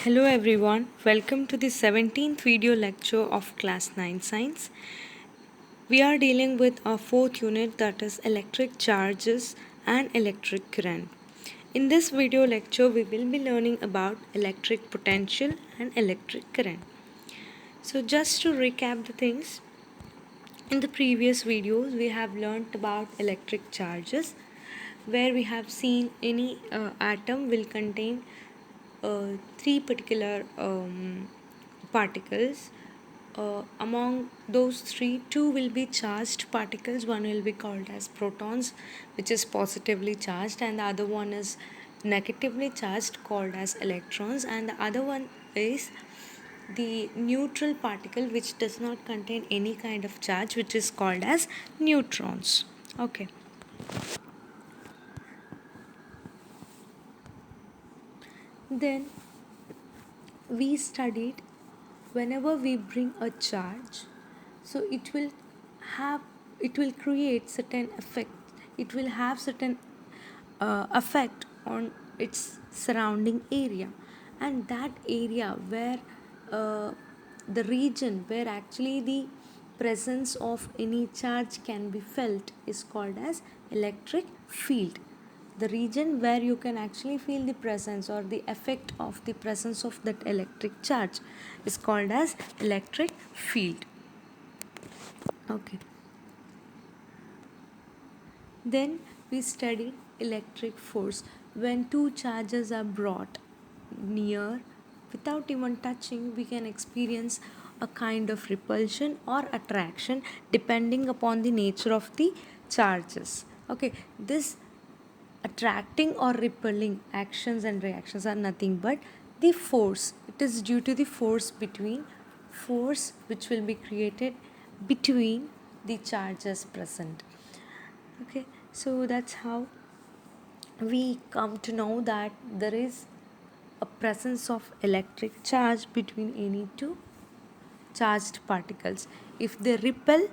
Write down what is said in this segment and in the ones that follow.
Hello everyone, welcome to the 17th video lecture of Class 9 Science. We are dealing with our fourth unit, that is electric charges and electric current. In this video lecture, we will be learning about electric potential and electric current. So just to recap the things, in the previous videos we have learnt about electric charges, where we have seen any atom will contain three particular particles. Among those three, two will be charged particles. One will be called as protons, which is positively charged, and the other one is negatively charged, called as electrons, and the other one is the neutral particle, which does not contain any kind of charge, which is called as neutrons. Okay. Then we studied whenever we bring a charge, so have it will create certain effect, it will have certain effect on its surrounding area, and that area where the region where actually the presence of any charge can be felt is called as electric field. The region where you can actually feel the presence or the effect of the presence of that electric charge is called as electric field. Okay. Then we studied electric force. When two charges are brought near without even touching, we can experience a kind of repulsion or attraction depending upon the nature of the charges. Okay, this attracting or repelling actions and reactions are nothing but the force. It is due to the force which will be created between the charges present. Okay, so that's how we come to know that there is a presence of electric charge between any two charged particles. If they repel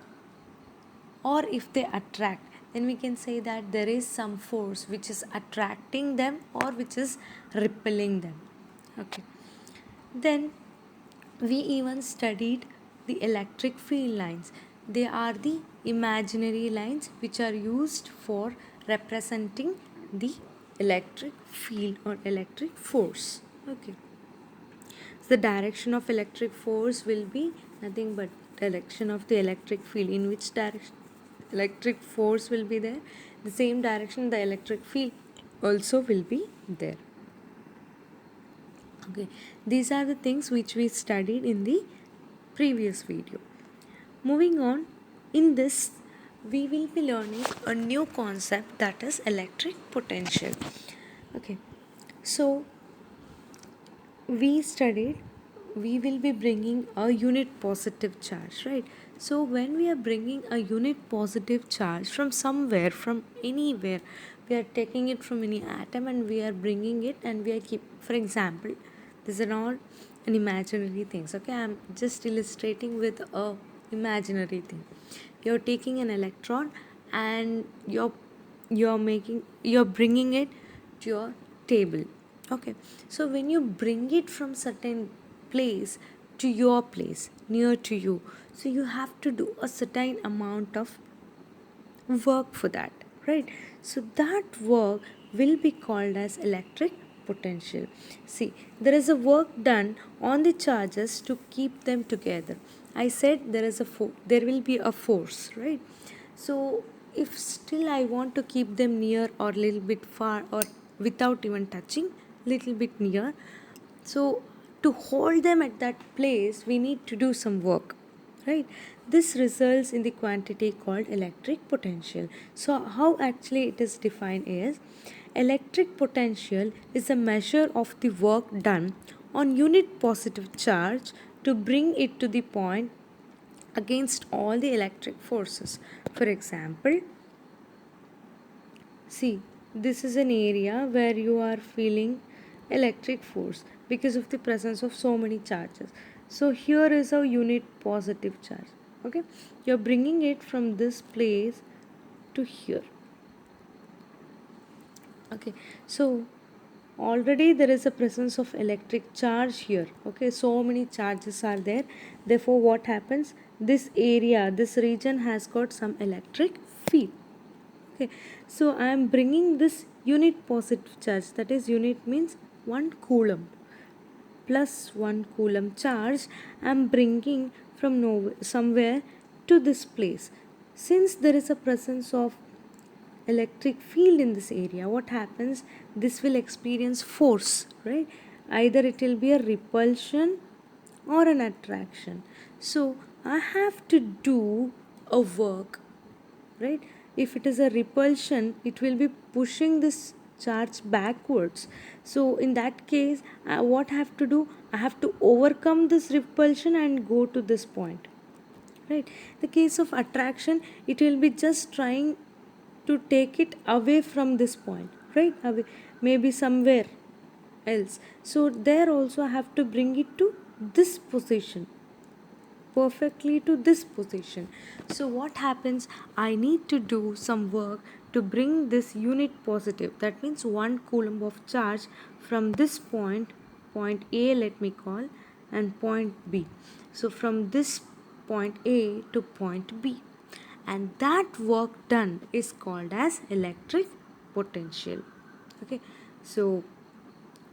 or if they attract, then we can say that there is some force which is attracting them or which is repelling them. Okay. Then we even studied the electric field lines. They are the imaginary lines which are used for representing the electric field or electric force. Okay. So the direction of electric force will be nothing but direction of the electric field. In which direction electric force will be there, the same direction the electric field also will be there. Okay, these are the things which we studied in the previous video. Moving on, in this we will be learning a new concept, that is electric potential. Okay, so we studied we will be bringing a unit positive charge, right? So when we are bringing a unit positive charge from somewhere, from anywhere, we are taking it from any atom and we are bringing it, and we are for example, these are all an imaginary things. Okay, I'm just illustrating with a imaginary thing. You're taking an electron and you're bringing it to your table. Okay, so when you bring it from certain place to your place near to you, so you have to do a certain amount of work for that, right? So that work will be called as electric potential. See, there is a work done on the charges to keep them together. I said there is there will be a force, right? So if still I want to keep them near or little bit far or without even touching, little bit near, so to hold them at that place we need to do some work, right? This results in the quantity called electric potential. So how actually it is defined is, electric potential is a measure of the work done on unit positive charge to bring it to the point against all the electric forces. For example, see, this is an area where you are feeling electric force because of the presence of so many charges. So here is a unit positive charge. Okay, you're bringing it from this place to here. Okay, so already there is a presence of electric charge here. Okay, so many charges are there. Therefore, what happens? This area, this region has got some electric field. Okay, so I am bringing this unit positive charge, that is, unit means 1 coulomb plus 1 coulomb charge I am bringing from somewhere to this place. Since there is a presence of electric field in this area, what happens? This will experience force, right? Either it will be a repulsion or an attraction. So I have to do a work, right? If it is a repulsion, it will be pushing this charge backwards. So in that case, what I have to do? I have to overcome this repulsion and go to this point, right? The case of attraction, it will be just trying to take it away from this point, right? Away, maybe somewhere else. So there also I have to bring it to this position, perfectly to this position. So what happens? I need to do some work to bring this unit positive, that means 1 coulomb of charge, from this point, point A let me call, and point B. So from this point A to point B, and that work done is called as electric potential. Okay, so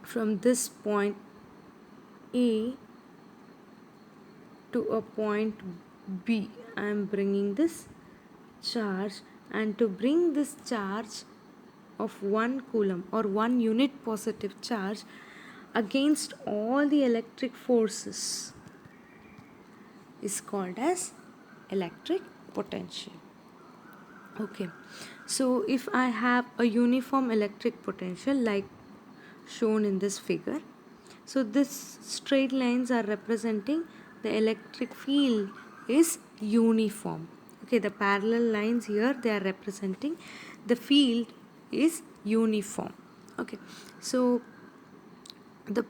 from this point A to a point B, I am bringing this charge, and to bring this charge of 1 coulomb or 1 unit positive charge against all the electric forces is called as electric potential. Okay, so if I have a uniform electric potential like shown in this figure, so this straight lines are representing the electric field is uniform. Okay, the parallel lines here, they are representing the field is uniform. Okay, so the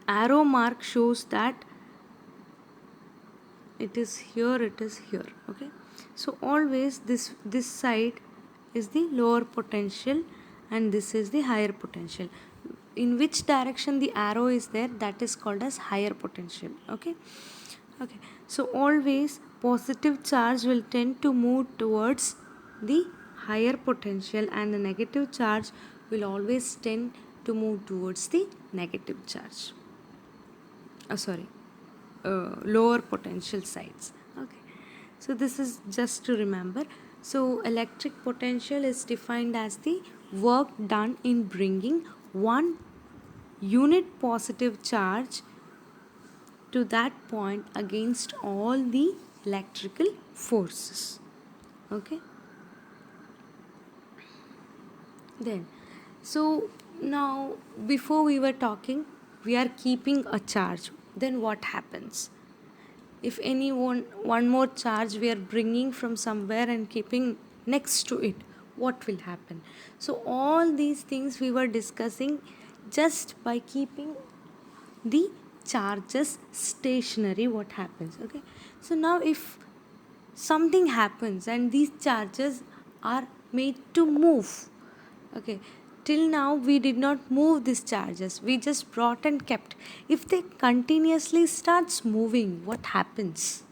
arrow mark shows that it is here, it is here. Okay, so always this side is the lower potential and this is the higher potential. In which direction the arrow is there, that is called as higher potential. Okay, okay, so always positive charge will tend to move towards the higher potential and the negative charge will always tend to move towards the negative charge. Lower potential sides. Okay, so this is just to remember. So electric potential is defined as the work done in bringing one unit positive charge to that point against all the electrical forces. Okay, then so now before we were talking, we are keeping a charge. Then what happens? If any one more charge we are bringing from somewhere and keeping next to it, what will happen? So all these things we were discussing just by keeping the charges stationary, what happens? Okay, so now if something happens and these charges are made to move, okay, till now we did not move these charges, we just brought and kept. If they continuously starts moving, what happens?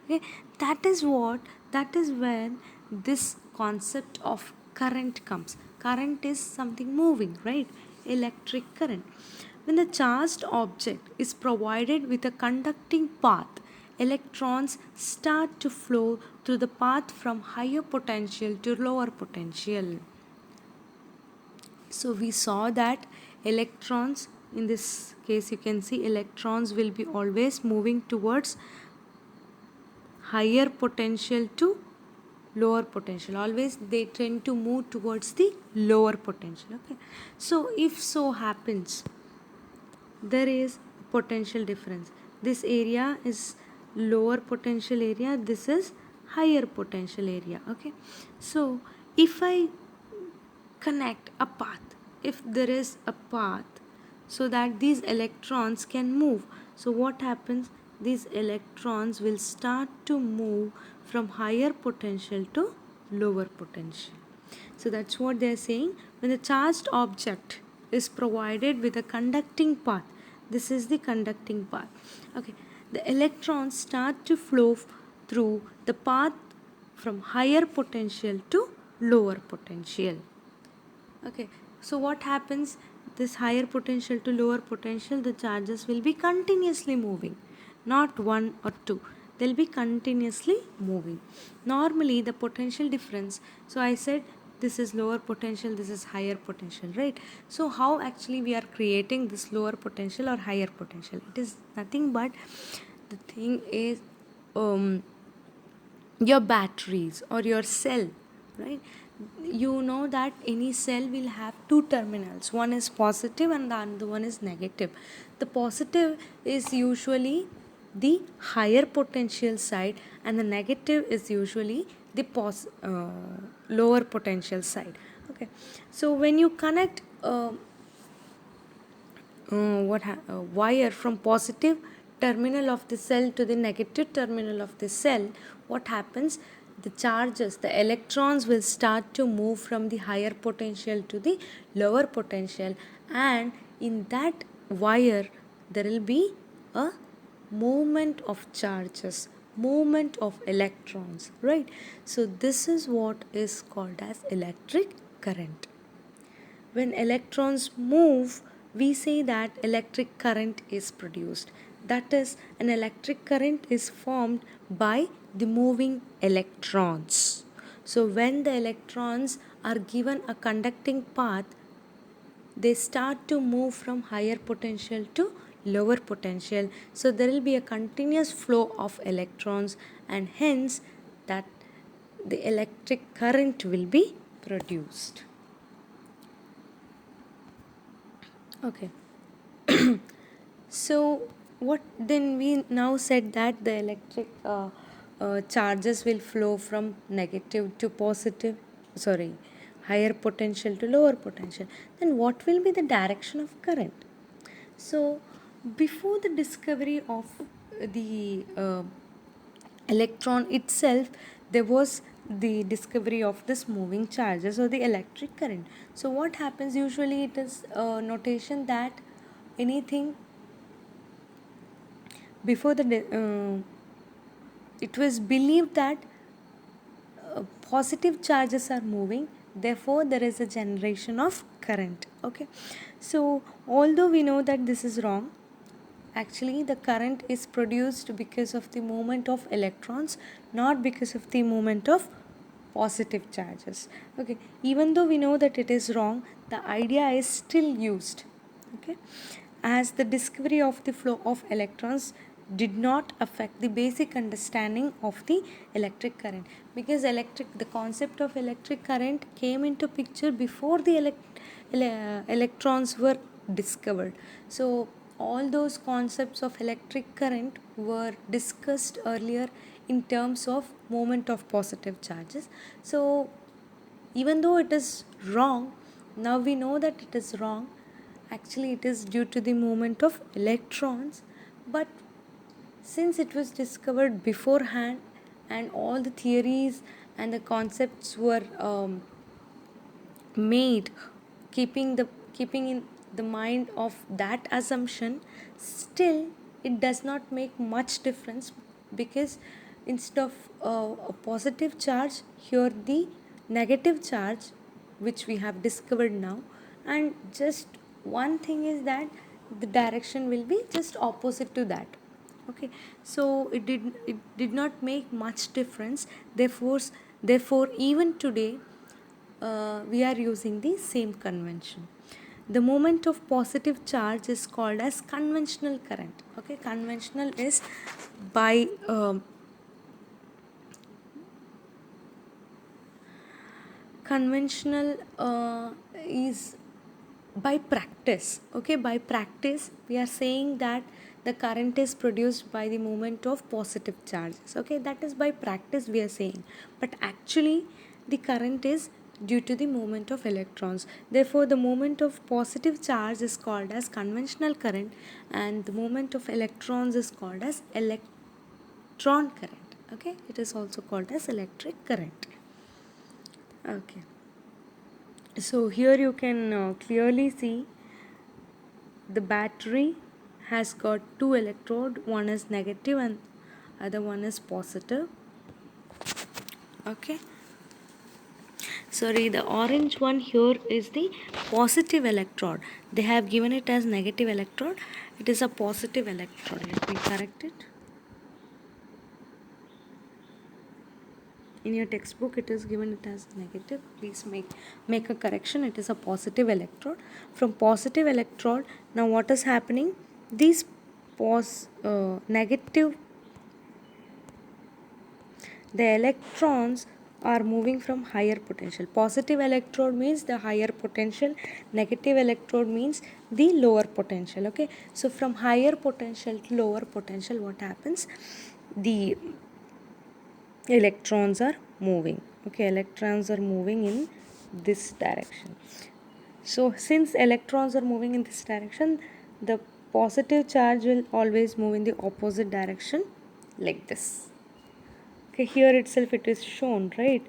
Okay, that is when this concept of current comes. Current is something moving, right? Electric current. When the charged object is provided with a conducting path, electrons start to flow through the path from higher potential to lower potential. So we saw that electrons, in this case you can see electrons will be always moving towards higher potential to lower potential. Always they tend to move towards the lower potential. Okay, so if so happens there is potential difference, this area is lower potential area, this is higher potential area. Okay, so if I connect a path, if there is a path so that these electrons can move, so what happens? These electrons will start to move from higher potential to lower potential. So that's what they are saying. When the charged object is provided with a conducting path. This is the conducting path. Okay, the electrons start to flow through the path from higher potential to lower potential. Okay, so what happens, this higher potential to lower potential, the charges will be continuously moving, not one or two, they'll be continuously moving. Normally the potential difference, so I said this is lower potential, this is higher potential, right? So how actually we are creating this lower potential or higher potential? It is nothing but, the thing is, your batteries or your cell, right? You know that any cell will have two terminals, one is positive and the other one is negative. The positive is usually the higher potential side and the negative is usually the lower potential side. Okay, so when you connect wire from positive terminal of the cell to the negative terminal of the cell, what happens, the charges, the electrons will start to move from the higher potential to the lower potential, and in that wire there will be a movement of charges, movement of electrons, right? So this is what is called as electric current. When electrons move, we say that electric current is produced. That is, an electric current is formed by the moving electrons. So when the electrons are given a conducting path, they start to move from higher potential to lower potential. So there will be a continuous flow of electrons, and hence that the electric current will be produced. Okay. So what then, we now said that the electric charges will flow from negative to positive, sorry, higher potential to lower potential. Then what will be the direction of current? So before the discovery of the electron itself, there was the discovery of this moving charges or the electric current. So what happens, usually it is a notation that anything before it was believed that positive charges are moving, therefore there is a generation of current. Okay, so although we know that this is wrong, actually the current is produced because of the movement of electrons, not because of the movement of positive charges. Okay, even though we know that it is wrong, the idea is still used. Okay, as the discovery of the flow of electrons did not affect the basic understanding of the electric current, because the concept of electric current came into picture before the electrons were discovered. So all those concepts of electric current were discussed earlier in terms of movement of positive charges. So even though it is wrong, now we know that it is wrong, actually it is due to the movement of electrons, but since it was discovered beforehand and all the theories and the concepts were made keeping in the mind of that assumption, still it does not make much difference, because instead of a positive charge, here the negative charge which we have discovered now, and just one thing is that the direction will be just opposite to that. Okay, so it did not make much difference. Therefore even today we are using the same convention. The moment of positive charge is called as conventional current. Okay, conventional is by conventional is by practice. Okay, by practice we are saying that the current is produced by the movement of positive charges. Okay, that is by practice we are saying, but actually the current is due to the movement of electrons. Therefore the movement of positive charge is called as conventional current, and the movement of electrons is called as electron current. Okay, it is also called as electric current. Okay, so here you can clearly see the battery has got two electrode, one is negative and other one is positive. Okay, sorry, the orange one here is the positive electrode. They have given it as negative electrode. It is a positive electrode. Let me correct it. In your textbook it is given it as negative. Please make a correction. It is a positive electrode. From positive electrode, now what is happening? These negative, the electrons are moving from higher potential. Positive electrode means the higher potential, negative electrode means the lower potential. Okay, so from higher potential to lower potential, what happens? The electrons are moving. Okay, electrons are moving in this direction. So since electrons are moving in this direction, the positive charge will always move in the opposite direction, like this. Okay, here itself it is shown, right?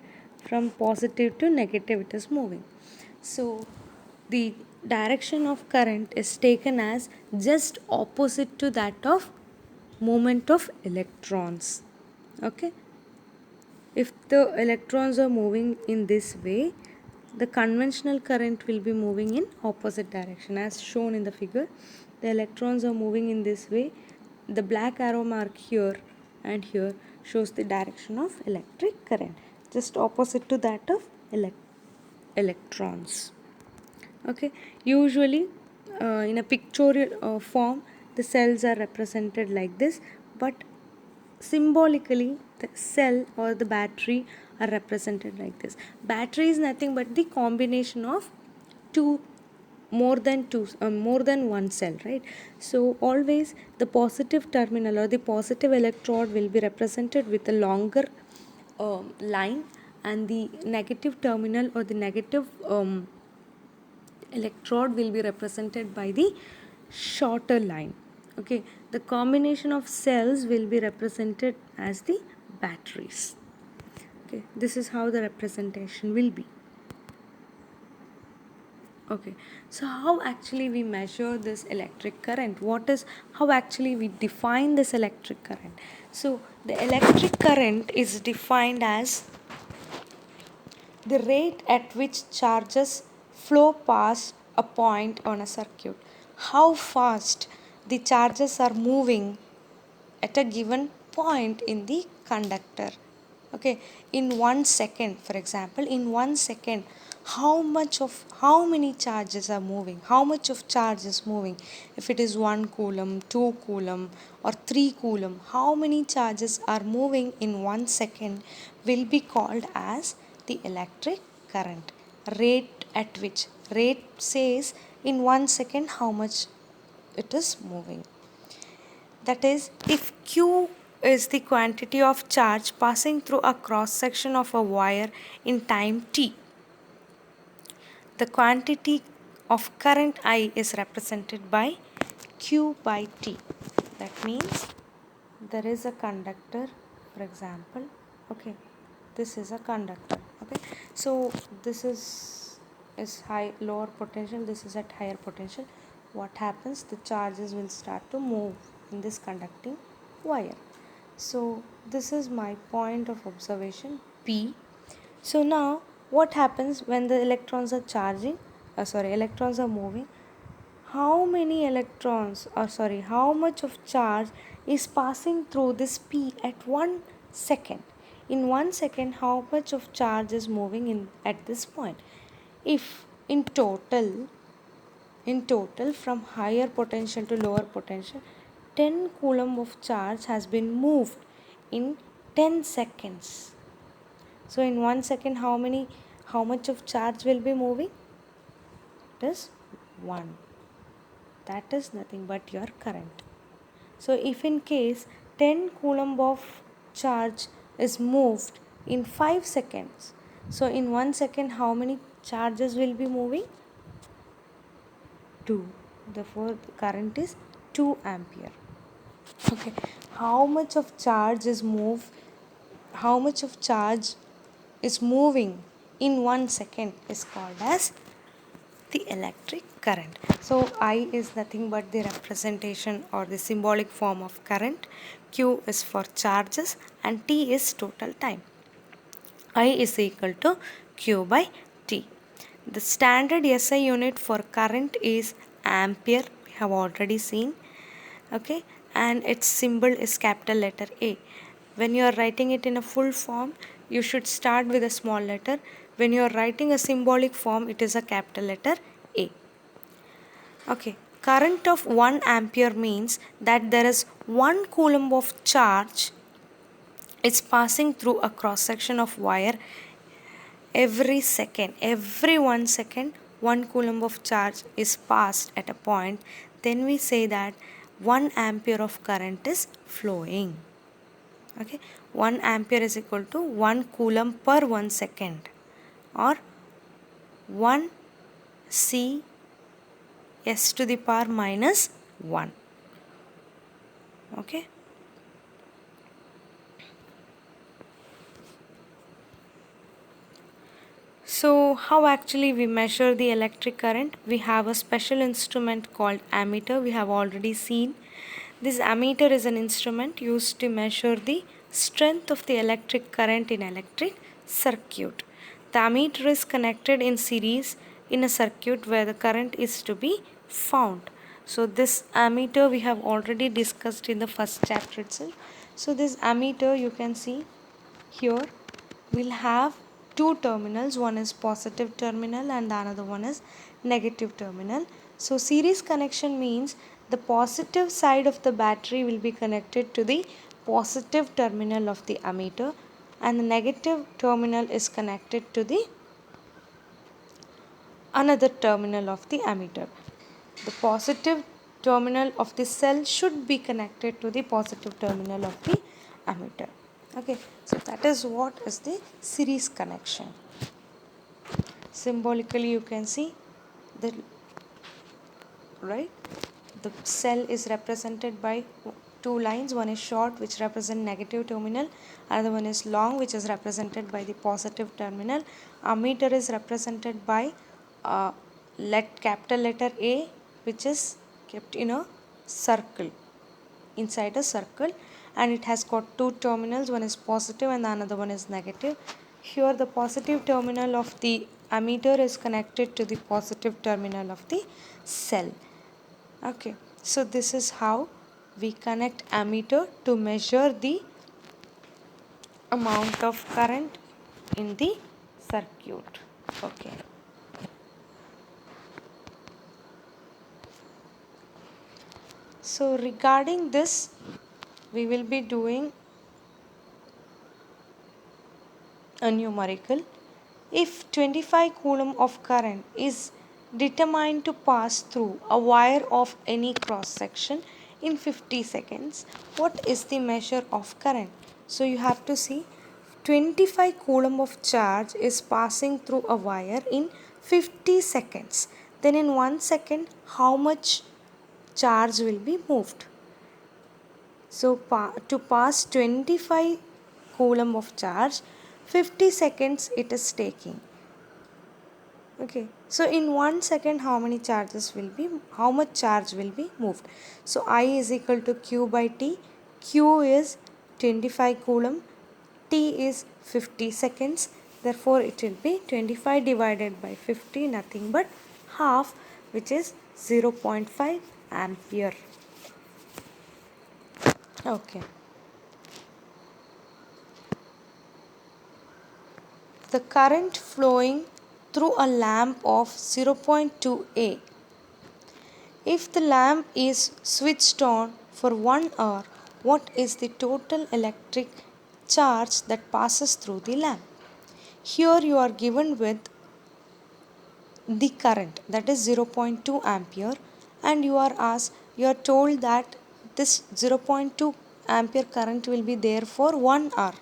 From positive to negative it is moving. So the direction of current is taken as just opposite to that of movement of electrons. Okay, if the electrons are moving in this way, the conventional current will be moving in opposite direction as shown in the figure. The electrons are moving in this way. The black arrow mark here and here shows the direction of electric current, just opposite to that of electrons. Okay, usually in a pictorial form the cells are represented like this, but symbolically the cell or the battery are represented like this. Battery is nothing but the combination of two more than one cell, right? So always the positive terminal or the positive electrode will be represented with a longer line, and the negative terminal or the negative electrode will be represented by the shorter line. Okay, the combination of cells will be represented as the batteries. Okay, this is how the representation will be. Okay, so how actually we measure this electric current? How actually we define this electric current? So the electric current is defined as the rate at which charges flow past a point on a circuit. How fast the charges are moving at a given point in the conductor. Okay, in 1 second, for example, in 1 second, how many charges are moving? How much of charge is moving? If it is 1 coulomb, 2 coulomb, or 3 coulomb, how many charges are moving in 1 second will be called as the electric current. Rate at which, rate says in 1 second how much it is moving. That is, if Q is the quantity of charge passing through a cross section of a wire in time t, the quantity of current I is represented by Q by T. That means there is a conductor, for example. Okay, this is a conductor. Okay, so this is high lower potential, this is at higher potential. What happens? The charges will start to move in this conducting wire. So this is my point of observation P. So now what happens when the electrons are electrons are moving? How many electrons, how much of charge is passing through this P at 1 second? In 1 second, how much of charge is moving in at this point? If in total from higher potential to lower potential, 10 coulomb of charge has been moved in 10 seconds. So in 1 second, how much of charge will be moving? It is 1. That is nothing but your current. So if in case 10 coulomb of charge is moved in 5 seconds, so in 1 second how many charges will be moving? 2. Therefore the current is 2 ampere. Okay, how much of charge is moving in 1 second is called as the electric current. So I is nothing but the representation or the symbolic form of current, Q is for charges, and T is total time. I is equal to Q by T. The standard SI unit for current is ampere, we have already seen, okay, and its symbol is capital letter A. When you are writing it in a full form, you should start with a small letter. When you are writing a symbolic form, it is a capital letter A. Okay, current of 1 ampere means that there is 1 coulomb of charge is passing through a cross section of wire every second. Every 1 second, 1 coulomb of charge is passed at a point. Then we say that 1 ampere of current is flowing. Okay, 1 ampere is equal to 1 coulomb per 1 second, or 1 C S to the power minus 1. Okay. So how actually we measure the electric current? We have a special instrument called ammeter. We have already seen. This ammeter is an instrument used to measure the strength of the electric current in electric circuit. The ammeter is connected in series in a circuit where the current is to be found. So this ammeter we have already discussed in the first chapter itself. So this ammeter, you can see here, we'll have two terminals. One is positive terminal and the another one is negative terminal. So series connection means the positive side of the battery will be connected to the positive terminal of the ammeter, and the negative terminal is connected to the another terminal of the ammeter. The positive terminal of the cell should be connected to the positive terminal of the ammeter. Okay, so that is what is the series connection. Symbolically you can see the the cell is represented by two lines. One is short, which represent negative terminal, another one is long, which is represented by the positive terminal. Ammeter is represented by capital letter A, which is kept in a circle, inside a circle, and it has got two terminals. One is positive and the another one is negative. Here the positive terminal of the ammeter is connected to the positive terminal of the cell. Okay, so this is how we connect ammeter to measure the amount of current in the circuit. Okay. So regarding this, we will be doing a numerical. If 25 coulomb of current is determined to pass through a wire of any cross section in 50 seconds, what is the measure of current? So you have to see 25 coulomb of charge is passing through a wire in 50 seconds. Then in 1 second, how much charge will be moved? So to pass 25 coulomb of charge, 50 seconds it is taking. Okay, so in 1 second how much charge will be moved? So I is equal to Q by T. Q is 25 coulomb, T is 50 seconds. Therefore it will be 25 divided by 50, nothing but half, which is 0.5 ampere. Okay. The current flowing through a lamp of 0.2 A. If the lamp is switched on for 1 hour, what is the total electric charge that passes through the lamp? Here you are given with the current, that is 0.2 ampere, and you are told that this 0.2 ampere current will be there for 1 hour.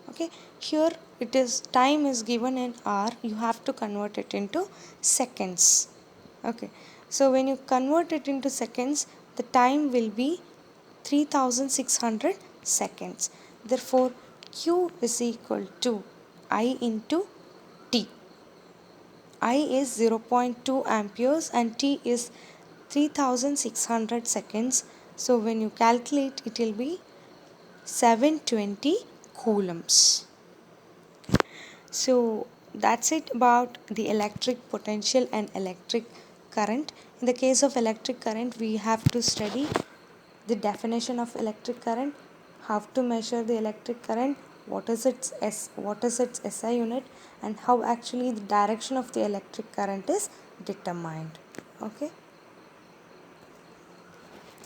Okay, here it is, time is given in hour, you have to convert it into seconds. Okay, so when you convert it into seconds, the time will be 3600 seconds. Therefore Q is equal to I into T. I is 0.2 amperes and T is 3600 seconds. So when you calculate, it will be 720 coulombs. So that's it about the electric potential and electric current. In the case of electric current, we have to study the definition of electric current, how to measure the electric current, what is its SI unit, and how actually the direction of the electric current is determined. Okay.